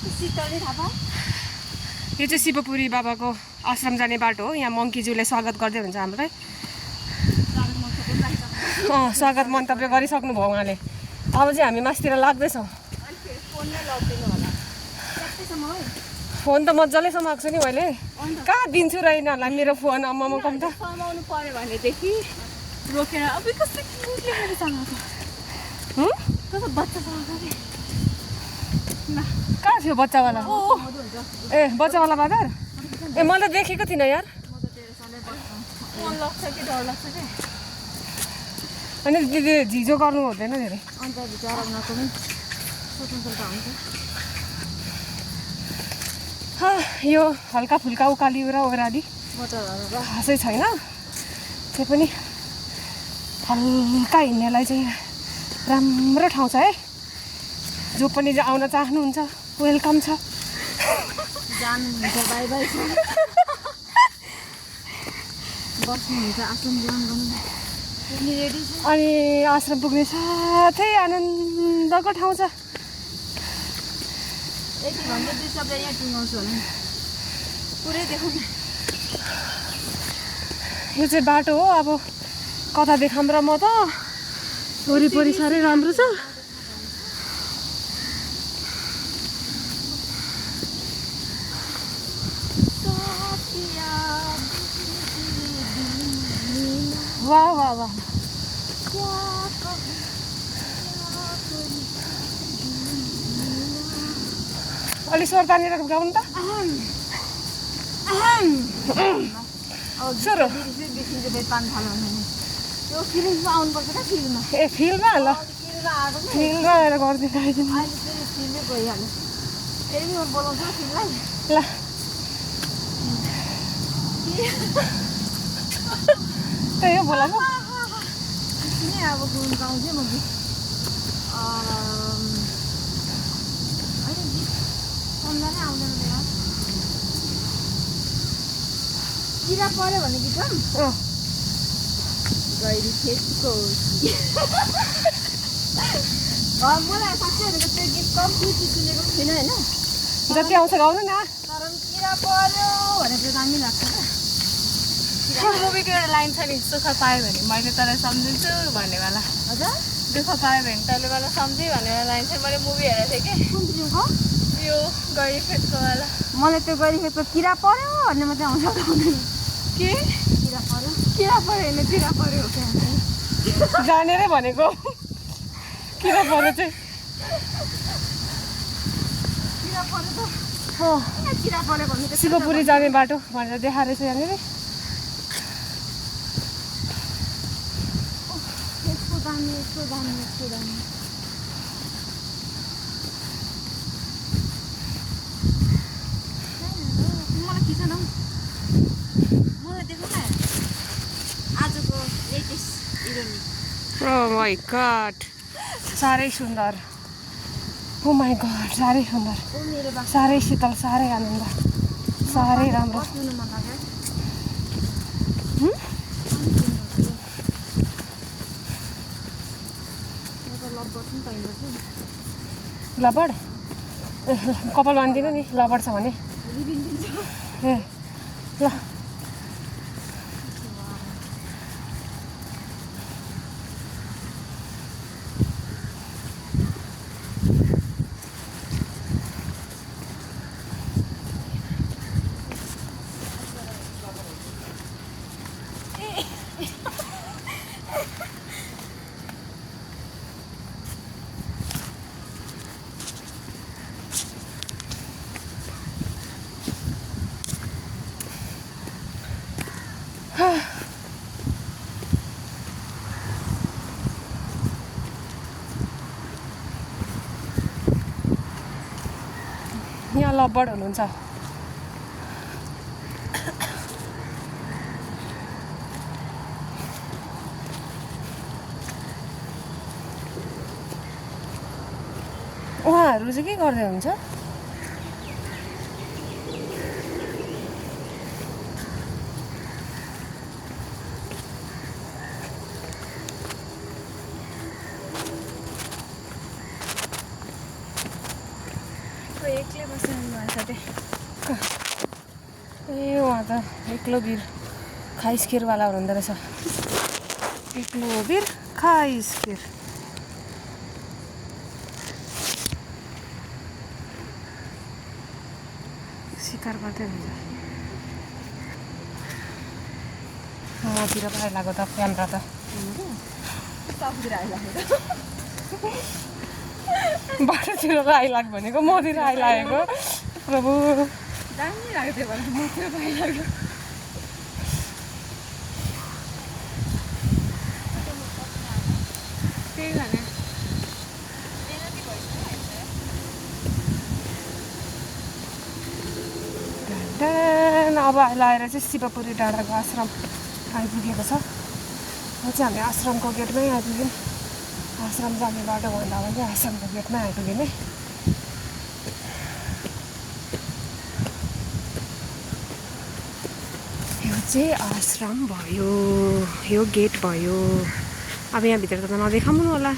यो चाहिँ शिवपुरी बाबाको आश्रम जाने बाटो हो। यहाँ मङ्कीज्यूले स्वागत गर्दै हुन्छ हामीलाई। स्वागत मन्तव्य गरिसक्नुभयो उहाँले। अब चाहिँ हामी मासतिर लाग्दैछौँ। फोन त मजाले समाएको छु नि मैले। कहाँ दिन्छु र यिनीहरूलाई मेरो फोन अम्मामा कम त समाउनु पर्यो भनेदेखि रोकेर अब कस्तो क्युटले मेरो समाएको कस्तो बच्चासँग कहाँ थियो बच्चावाला? ए बच्चावाला बाजार? ए मैले त देखेको थिइनँ यार। मन लाग्छ कि डर लाग्छ कि अनि दिदी झिजो गर्नु हुँदैन धेरै। अन्त बिचराको पनि स्वतन्त्रता हुन्छ। यो हल्का फुल्का उकाली र ओह्राली खासै छैन। त्यो पनि हल्का हिँड्नेलाई चाहिँ राम्रो ठाउँ छ है। जो पनि आउन चाहनुहुन्छ वेलकम छ। जानुहुन्छ बाई बाई बस्नुहुन्छ आश्रम ग्रहण गर्नु रेडी छ। अनि आश्रम पुग्ने साथै आनन्दको ठाउँ छ। एक घन्टा 2 शब्द यहाँ टुङ्गाउँछु होला नि पुरै देखाउनु। यो चाहिँ बाटो हो। अब कता देखाऊँ र म त वरिपरि साह्रै राम्रो छ। वाह वाह वाह अलि स्वर तानेर गाउनु त। सुरु त्यो फिल्ममा आउनुपर्छ क्या फिल्ममा। ए फिल्डमा ल फिल्डमा आएर गरिदिनु आइदिनु फिल्मै गइहाल्यो। फेरि म बोलाउँछु फिल्मलाई ल। त्यही हो बोलाएको। किन अब गुण गाउँथेँ म गीत होइन गीत सम्झनै आउँदैन मेरो। किरा पऱ्यो भने गीत गैरी खेतको मलाई साँच्चै भनेको त्यो गीत कम्ती सुनेको थिएन होइन। जति आउँछ गाउनु न। तर किरा पऱ्यो भनेर दामी लाग्छ क्या। मुभीको एउटा लाइन छ नि, सुख पायो भने मैले तँलाई सम्झिन्छु भन्नेवाला। हजुर दुःख पायो भने तैँले मलाई सम्झि भनेर लाइन चाहिँ मैले मुभी हेरेको थिएँ कि कुन फिल्मको? यो गैरी खेतको वाला। मलाई त्यो गैरी खेतको किरा पऱ्यो भन्ने मात्रै आउँछ गाउँदैन। के किरा पऱ्यो किरा पऱ्यो होइन किरा पऱ्यो हो क्या। जानेरै भनेको किन पऱ्यो चाहिँ। किरा पऱ्यो त किन किरा पऱ्यो भन्नु त शिवपुरी जाने बाटो भनेर देखाएर छ यहाँनिर। यसको दामी यसको दामी यसको दामी मलाई खिच न मलाई देखाउ न आजको लेटेस्ट हिरोनी। ओ माई गॉड साह्रै सुन्दर। ओ माई गॉड साह्रै सुन्दर, ओ मेरो बाबा साह्रै शीतल, साह्रै आनन्द, साह्रै राम्रो। बस्नु मन लाग्यो। म त लभ गर्छु नि त हिँड्छु लबड कपाल बाँधिदिनु नि लबड छ भने। रिबिन दिन्छु। ए ल यहाँ लबड हुनुहुन्छ। उहाँहरू चाहिँ के गर्दै हुन्छ? एक्लै बस्नु साथै ए उहाँ त एक्लो वीर खाइस खिरवाला हुनुहुँदो रहेछ एक्लो वीर खाइस खिर शिकार गर्दै हुन्छ मतिर पो आइलागो त क्यामेरा त सबतिर आइरहेको बाटोतिर त आइलाग भनेको मतिर आइलागेको प्रभु दामी लाग्यो त्यो भएर मतिर आइलाग्यो त्यही भने अब आएर चाहिँ शिवपुरी डाँडाको आश्रम आइपुगेको छ म चाहिँ हामी आश्रमको गेटमै आइपुग्यौँ आश्रम जाने बाटो भन्दा पनि आश्रमको गेटमै आइपुग्यौँ है यो चाहिँ आश्रम भयो यो गेट भयो अब यहाँभित्र त नदेखाउनु होला